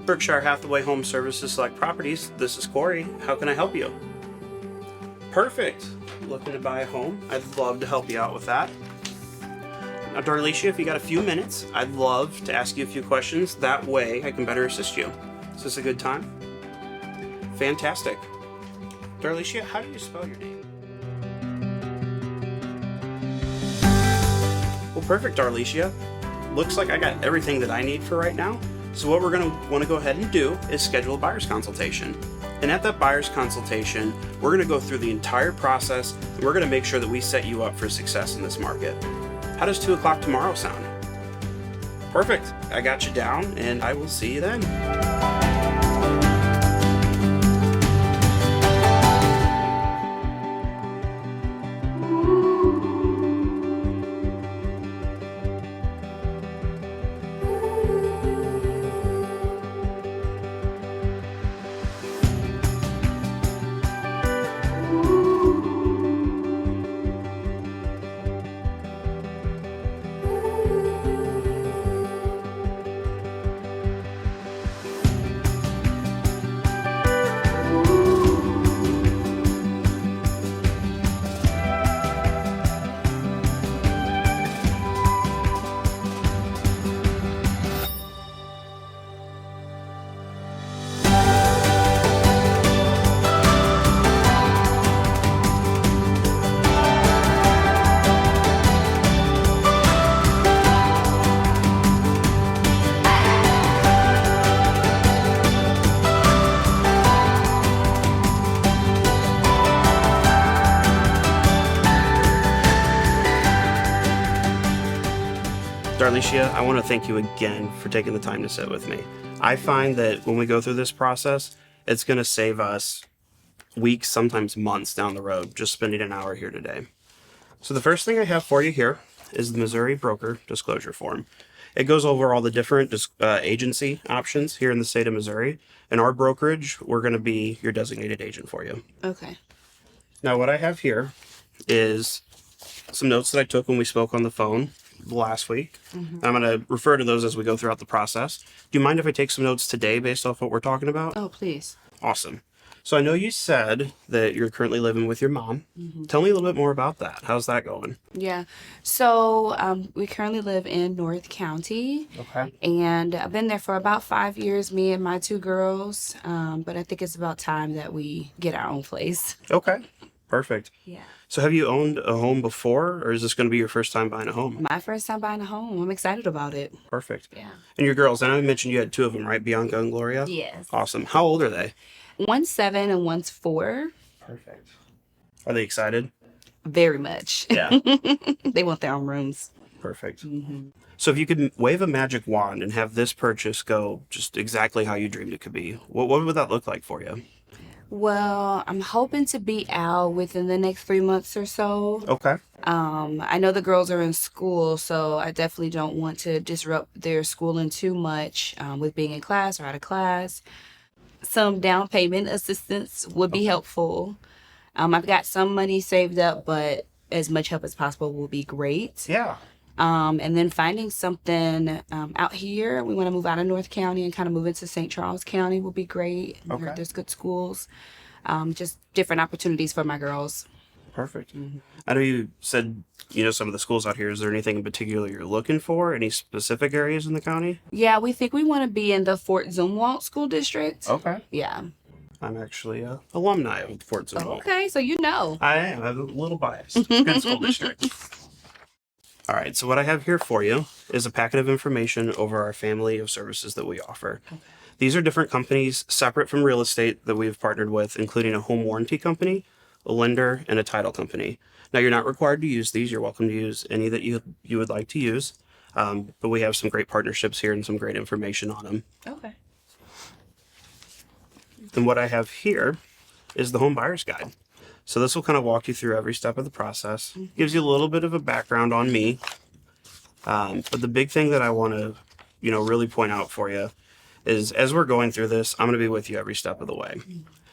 Berkshire Hathaway Home Services Select Properties. This is Corey. How can I help you? Perfect. Looking to buy a home? I'd love to help you out with that. Now, Darlicia, if you got a few minutes, I'd love to ask you a few questions. That way, I can better assist you. Is this a good time? Fantastic. Darlicia, how do you spell your name? Well, perfect, Darlicia. Looks like I got everything that I need for right now. So what we're going to want to go ahead and do is schedule a buyer's consultation. And at that buyer's consultation, we're going to go through the entire process and we're going to make sure that we set you up for success in this market. How does 2 o'clock tomorrow sound? Perfect. I got you down and I will see you then. Darlicia, I want to thank you again for taking the time to sit with me. I find that when we go through this process, it's going to save us weeks, sometimes months down the road, just spending an hour here today. So the first thing I have for you here is the Missouri Broker Disclosure Form. It goes over all the different agency options here in the state of Missouri. In our brokerage, we're going to be your designated agent for you. Okay. Now, what I have here is some notes that I took when we spoke on the phone last week. I'm going to refer to those as we go throughout the process. Do you mind if I take some notes today based off what we're talking about? Oh, please. Awesome. So I know you said that you're currently living with your mom. Tell me a little bit more about that. How's that going? Yeah. So we currently live in North County. Okay. And I've been there for about 5 years, me and my 2 girls. But I think it's about time that we get our own place. Okay. Perfect. Yeah. So have you owned a home before, or is this going to be your first time buying a home? My first time buying a home. I'm excited about it. Perfect. Yeah. And your girls, I know you mentioned you had 2 of them, right? Bianca and Gloria? Yes. Awesome. How old are they? One's 7 and one's 4. Perfect. Are they excited? Very much. Yeah. They want their own rooms. Perfect. So if you could wave a magic wand and have this purchase go just exactly how you dreamed it could be, what would that look like for you? Well, I'm hoping to be out within the next 3 months or so. Okay. I know the girls are in school, so I definitely don't want to disrupt their schooling too much with being in class or out of class. Some down payment assistance would be helpful. I've got some money saved up, but as much help as possible will be great. Yeah. And then finding something out here. We want to move out of North County and kind of move into St. Charles County will be great. I heard there's good schools. Just different opportunities for my girls. Perfect. I know you said, some of the schools out here. Is there anything in particular you're looking for? Any specific areas in the county? Yeah, we think we want to be in the Fort Zumwalt School District. Okay. Yeah. I'm actually an alumni of Fort Zumwalt. Okay, so you know. I am. I have a little bias. Good school district. All right, so what I have here for you is a packet of information over our family of services that we offer. Okay. These are different companies separate from real estate that we've partnered with, including a home warranty company, a lender, and a title company. Now, you're not required to use these. You're welcome to use any that you would like to use, but we have some great partnerships here and some great information on them. Okay. And what I have here is the home buyer's guide. So this will kind of walk you through every step of the process. Gives you a little bit of a background on me. But the big thing that I want to, really point out for you is as we're going through this, I'm going to be with you every step of the way.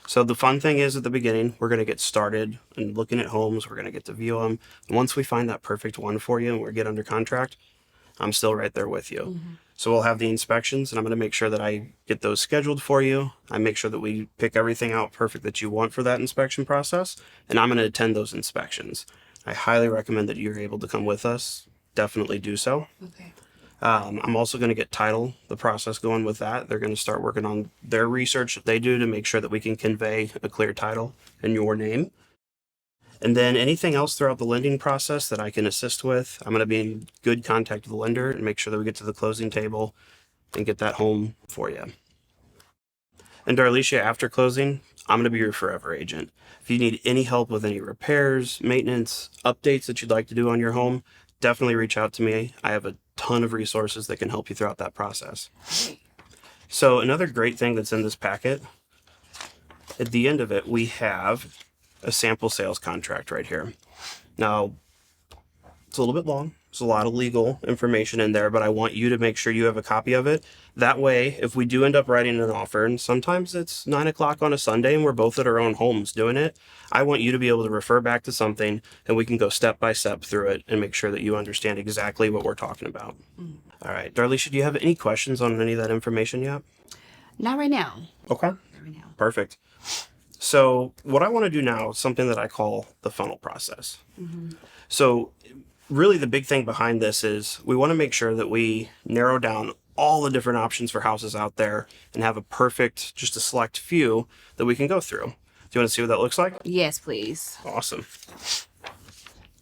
So the fun thing is at the beginning, we're going to get started and looking at homes. We're going to get to view them. And once we find that perfect one for you and we get under contract, I'm still right there with you. So we'll have the inspections, and I'm going to make sure that I get those scheduled for you. I make sure that we pick everything out perfect that you want for that inspection process, and I'm going to attend those inspections. I highly recommend that you're able to come with us. Definitely do so. Okay. I'm also going to get title, the process going with that. They're going to start working on their research that they do to make sure that we can convey a clear title in your name. And then anything else throughout the lending process that I can assist with, I'm going to be in good contact with the lender and make sure that we get to the closing table and get that home for you. And Darlicia, after closing, I'm going to be your forever agent. If you need any help with any repairs, maintenance, updates that you'd like to do on your home, definitely reach out to me. I have a ton of resources that can help you throughout that process. So another great thing that's in this packet, at the end of it, we have a sample sales contract right here. Now, it's a little bit long. There's a lot of legal information in there, but I want you to make sure you have a copy of it. That way, if we do end up writing an offer, and sometimes it's 9 o'clock on a Sunday and we're both at our own homes doing it, I want you to be able to refer back to something and we can go step by step through it and make sure that you understand exactly what we're talking about. All right, Darlicia, do you have any questions on any of that information yet? Not right now. Okay, Not right now. perfect. So what I want to do now is something that I call the funnel process. So really the big thing behind this is we want to make sure that we narrow down all the different options for houses out there and have a perfect, just a select few that we can go through. Do you want to see what that looks like? Yes, please. Awesome.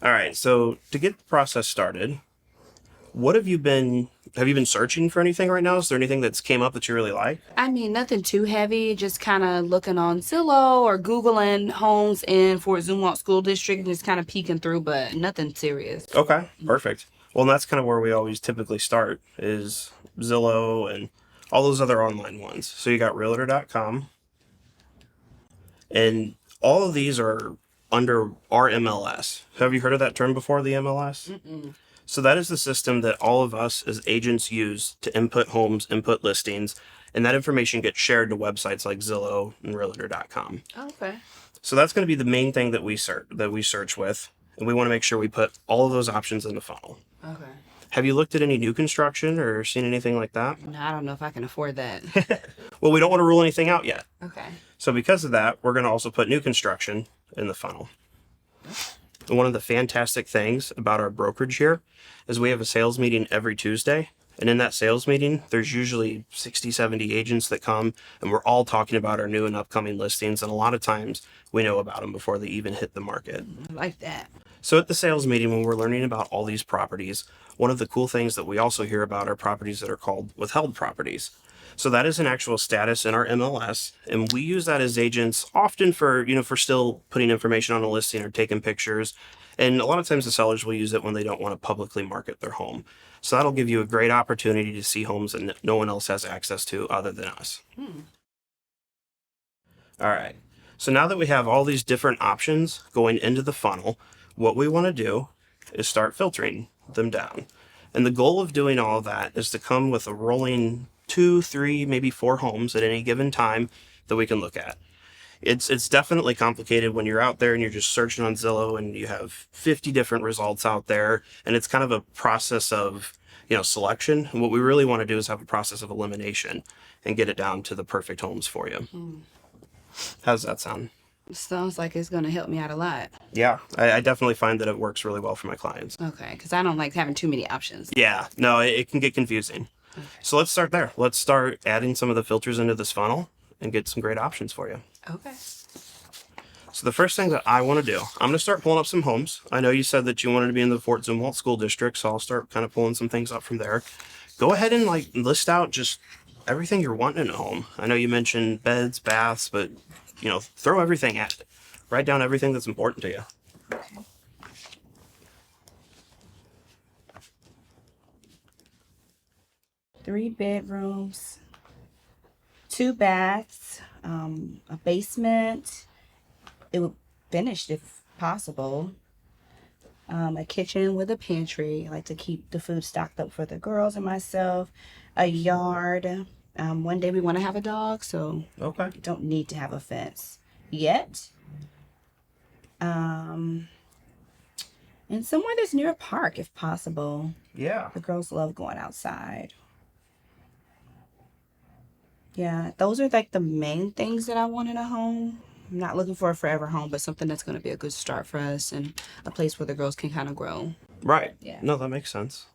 All right, so to get the process started, what have you been searching for anything right now? Is there anything that's came up that you really like? I mean, nothing too heavy. Just kind of looking on Zillow or Googling homes in Fort Zumwalt School District, just kind of peeking through, but nothing serious. Okay, perfect. Well, and that's kind of where we always typically start is Zillow and all those other online ones. So you got Realtor.com, and all of these are under our MLS. Have you heard of that term before, the MLS? Mm-mm. So that is the system that all of us as agents use to input homes, input listings, and that information gets shared to websites like Zillow and Realtor.com. Okay. So that's going to be the main thing that we search with, and we want to make sure we put all of those options in the funnel. Okay. Have you looked at any new construction or seen anything like that? No, I don't know if I can afford that. Well, we don't want to rule anything out yet. Okay. So because of that, we're going to also put new construction in the funnel. And one of the fantastic things about our brokerage here is we have a sales meeting every Tuesday. And in that sales meeting, there's usually 60, 70 agents that come, and we're all talking about our new and upcoming listings. And a lot of times we know about them before they even hit the market. I like that. So at the sales meeting, when we're learning about all these properties, one of the cool things that we also hear about are properties that are called withheld properties. So that is an actual status in our MLS, and we use that as agents often for still putting information on a listing or taking pictures. And a lot of times the sellers will use it when they don't want to publicly market their home. So that'll give you a great opportunity to see homes that no one else has access to other than us. All right. So now that we have all these different options going into the funnel, what we want to do is start filtering them down. And the goal of doing all of that is to come with a rolling 2, 3, maybe 4 homes at any given time that we can look at. It's definitely complicated when you're out there and you're just searching on Zillow and you have 50 different results out there, and it's kind of a process of selection. And what we really want to do is have a process of elimination and get it down to the perfect homes for you. How does that sound? Sounds like it's going to help me out a lot. Yeah, I definitely find that it works really well for my clients. Okay, because I don't like having too many options. Yeah, no, it can get confusing. Okay. So let's start there. Let's start adding some of the filters into this funnel and get some great options for you. Okay. So the first thing that I want to do, I'm going to start pulling up some homes. I know you said that you wanted to be in the Fort Zumwalt School District, so I'll start kind of pulling some things up from there. Go ahead and list out just everything you're wanting in a home. I know you mentioned beds, baths, but throw everything at it. Write down everything that's important to you. Okay. 3 bedrooms, 2 baths, a basement. It would finished if possible. A kitchen with a pantry. I like to keep the food stocked up for the girls and myself. A yard. One day we want to have a dog, so Okay. you don't need to have a fence yet. And somewhere that's near a park if possible. Yeah. The girls love going outside. Yeah, those are like the main things that I want in a home. I'm not looking for a forever home, but something that's going to be a good start for us and a place where the girls can kind of grow. Right. Yeah. No, that makes sense.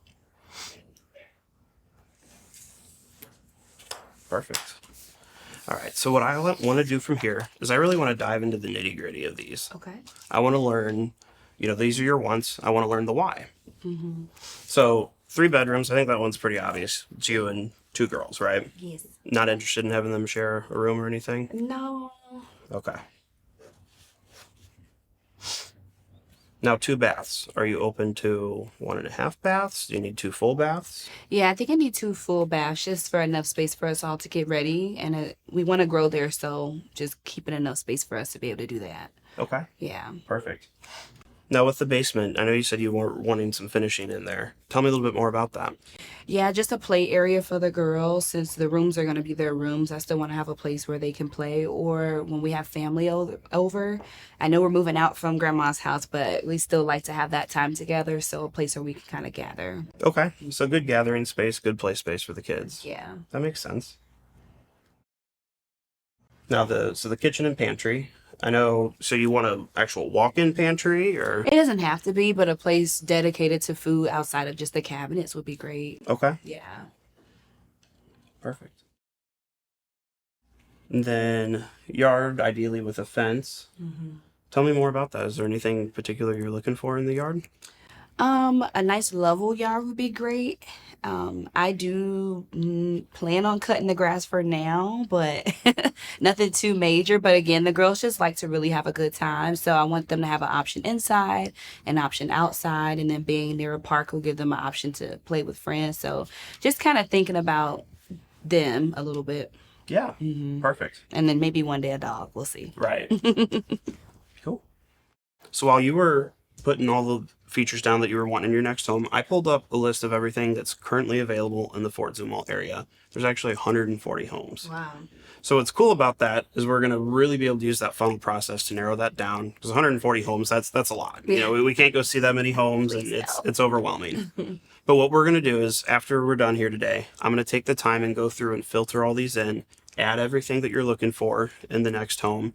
Perfect. All right. So what I want to do from here is I really want to dive into the nitty gritty of these. Okay. I want to learn, these are your wants. I want to learn the why. So 3 bedrooms. I think that one's pretty obvious. It's you and 2 girls, right? Yes. Not interested in having them share a room or anything? No. Okay. Now 2 baths. Are you open to 1.5 baths? Do you need 2 full baths? Yeah, I think I need 2 full baths just for enough space for us all to get ready. And we want to grow there, so just keeping enough space for us to be able to do that. Okay. Yeah. Perfect. Now with the basement, I know you said you were wanting some finishing in there. Tell me a little bit more about that. Yeah, just a play area for the girls. Since the rooms are going to be their rooms, I still want to have a place where they can play. Or when we have family over, I know we're moving out from grandma's house, but we still like to have that time together. So a place where we can kind of gather. Okay. So good gathering space, good play space for the kids. Yeah. That makes sense. Now the kitchen and pantry. I know, so you want an actual walk-in pantry or? It doesn't have to be, but a place dedicated to food outside of just the cabinets would be great. Okay. Yeah. Perfect. And then yard, ideally with a fence. Tell me more about that. Is there anything particular you're looking for in the yard? A nice level yard would be great. I do plan on cutting the grass for now, but nothing too major. But again, the girls just like to really have a good time. So I want them to have an option inside, an option outside, and then being near a park will give them an option to play with friends. So just kind of thinking about them a little bit. Yeah. Perfect. And then maybe one day a dog. We'll see. Right. Cool. So while you were putting all the features down that you were wanting in your next home, I pulled up a list of everything that's currently available in the Fort Zumwalt area. There's actually 140 homes. Wow. So what's cool about that is we're going to really be able to use that funnel process to narrow that down, because 140 homes, that's a lot. We can't go see that many homes, and it's overwhelming. But what we're going to do is, after we're done here today, I'm going to take the time and go through and filter all these in, add everything that you're looking for in the next home.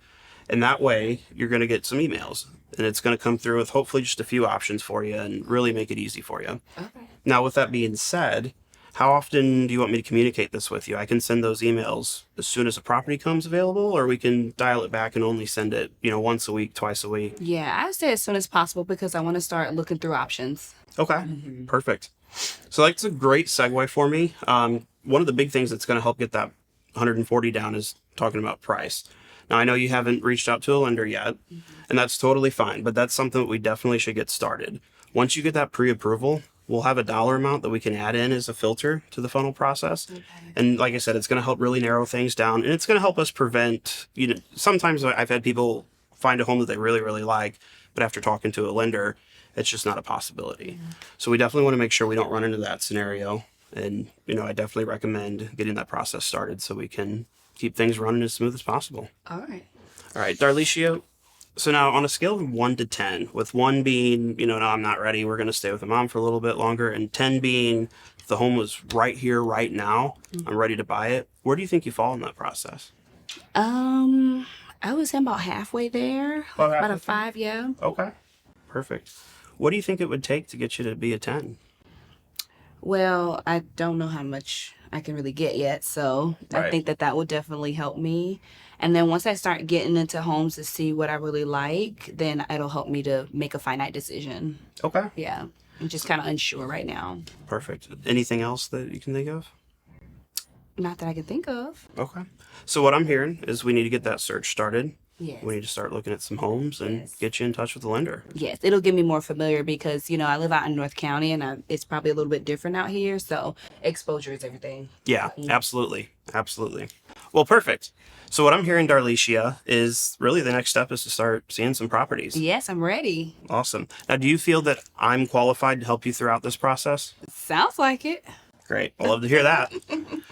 And that way you're going to get some emails, and it's going to come through with hopefully just a few options for you and really make it easy for you. Okay. Now, with that being said, how often do you want me to communicate this with you? I can send those emails as soon as a property comes available, or we can dial it back and only send it, once a week, twice a week. Yeah, I say as soon as possible because I want to start looking through options. Okay, perfect. So that's a great segue for me. One of the big things that's going to help get that 140 down is talking about price. Now, I know you haven't reached out to a lender yet, and that's totally fine, but that's something that we definitely should get started. Once you get that pre-approval, we'll have a dollar amount that we can add in as a filter to the funnel process. Okay. And like I said, it's going to help really narrow things down, and it's going to help us prevent, sometimes I've had people find a home that they really, really like, but after talking to a lender, it's just not a possibility. So we definitely want to make sure we don't run into that scenario. And, I definitely recommend getting that process started so we can keep things running as smooth as possible. All right. All right, Darlicia. So now on a scale of 1 to 10, with 1 being, no, I'm not ready, we're going to stay with the mom for a little bit longer, and 10 being, if the home was right here, right now, I'm ready to buy it, where do you think you fall in that process? I was about halfway there. About a 5, yeah. Okay, perfect. What do you think it would take to get you to be a 10? Well, I don't know how much I can really get yet, so I think that would definitely help me. And then once I start getting into homes to see what I really like, then it'll help me to make a finite decision. Okay. Yeah. I'm just kind of unsure right now. Perfect. Anything else that you can think of? Not that I can think of. Okay. So what I'm hearing is we need to get that search started. Yes. We need to start looking at some homes and get you in touch with the lender. Yes, it'll get me more familiar because, I live out in North County and it's probably a little bit different out here. So exposure is everything. Yeah, absolutely. Absolutely. Well, perfect. So what I'm hearing, Darlicia, is really the next step is to start seeing some properties. Yes, I'm ready. Awesome. Now, do you feel that I'm qualified to help you throughout this process? Sounds like it. Great. I'd love to hear that.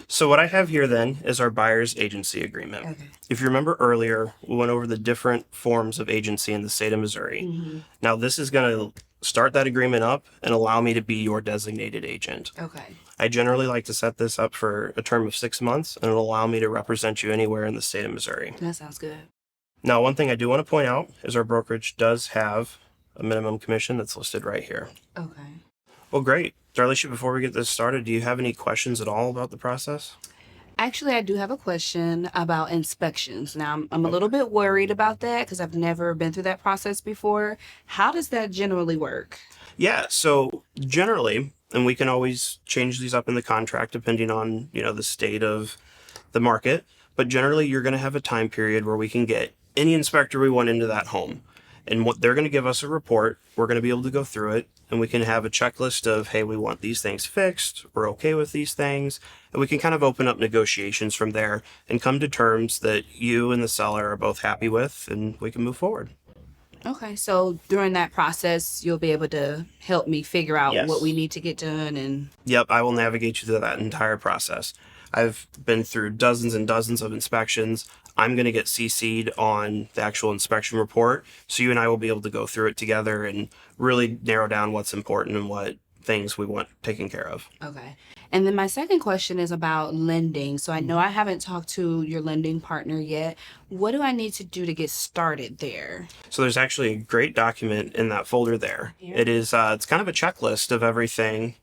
So what I have here then is our buyer's agency agreement. Okay. If you remember earlier, we went over the different forms of agency in the state of Missouri. Now, this is going to start that agreement up and allow me to be your designated agent. Okay. I generally like to set this up for a term of 6 months, and it'll allow me to represent you anywhere in the state of Missouri. That sounds good. Now, one thing I do want to point out is our brokerage does have a minimum commission that's listed right here. Okay. Well, great. Darlisha, before we get this started, do you have any questions at all about the process? Actually, I do have a question about inspections. Now, I'm a little bit worried about that because I've never been through that process before. How does that generally work? Yeah, so generally, and we can always change these up in the contract depending on, the state of the market, but generally you're going to have a time period where we can get any inspector we want into that home. And what they're going to give us a report, we're going to be able to go through it, and we can have a checklist of, hey, we want these things fixed, we're okay with these things, and we can kind of open up negotiations from there and come to terms that you and the seller are both happy with, and we can move forward. Okay, so during that process, you'll be able to help me figure out Yes. what we need to get done and Yep, I will navigate you through that entire process. I've been through dozens and dozens of inspections. I'm going to get CC'd on the actual inspection report, so you and I will be able to go through it together and really narrow down what's important and what things we want taken care of. okay. And then my second question is about lending. So I know I haven't talked to your lending partner yet. What do I need to do to get started there? So there's actually a great document in that folder there. Yeah. It is it's kind of a checklist of everything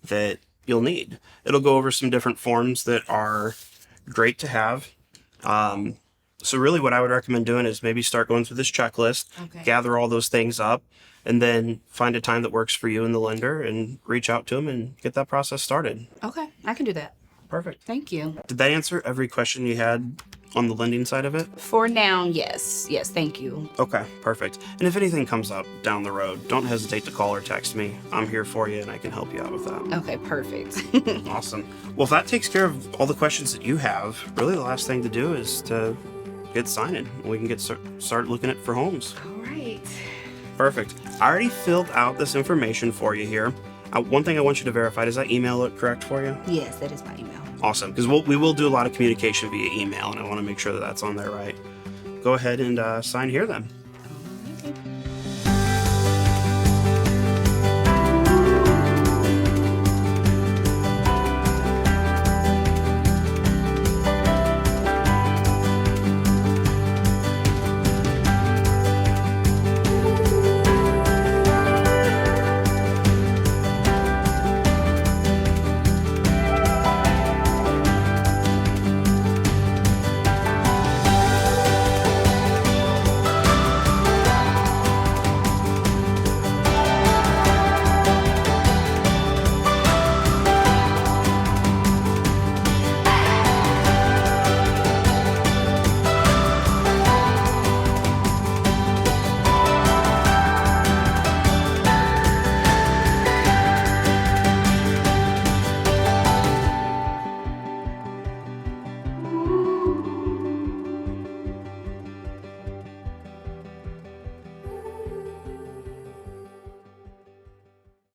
that you'll need. It'll go over some different forms that are great to have. So really what I would recommend doing is maybe start going through this checklist, Okay. gather all those things up, and then find a time that works for you and the lender and reach out to them and get that process started. Okay, I can do that. Perfect. Thank you. Did that answer every question you had on the lending side of it? For now, yes. Yes, thank you. Okay, perfect. And if anything comes up down the road, don't hesitate to call or text me. I'm here for you and I can help you out with that. Okay, perfect. Awesome. Well, if that takes care of all the questions that you have, really the last thing to do is to get signing. We can get start looking at for homes. All right. Perfect. I already filled out this information for you here. One thing I want you to verify, does that email look correct for you? Yes, that is my email. Awesome, because we will do a lot of communication via email, and I want to make sure that that's on there right. Go ahead and sign here then. Okay.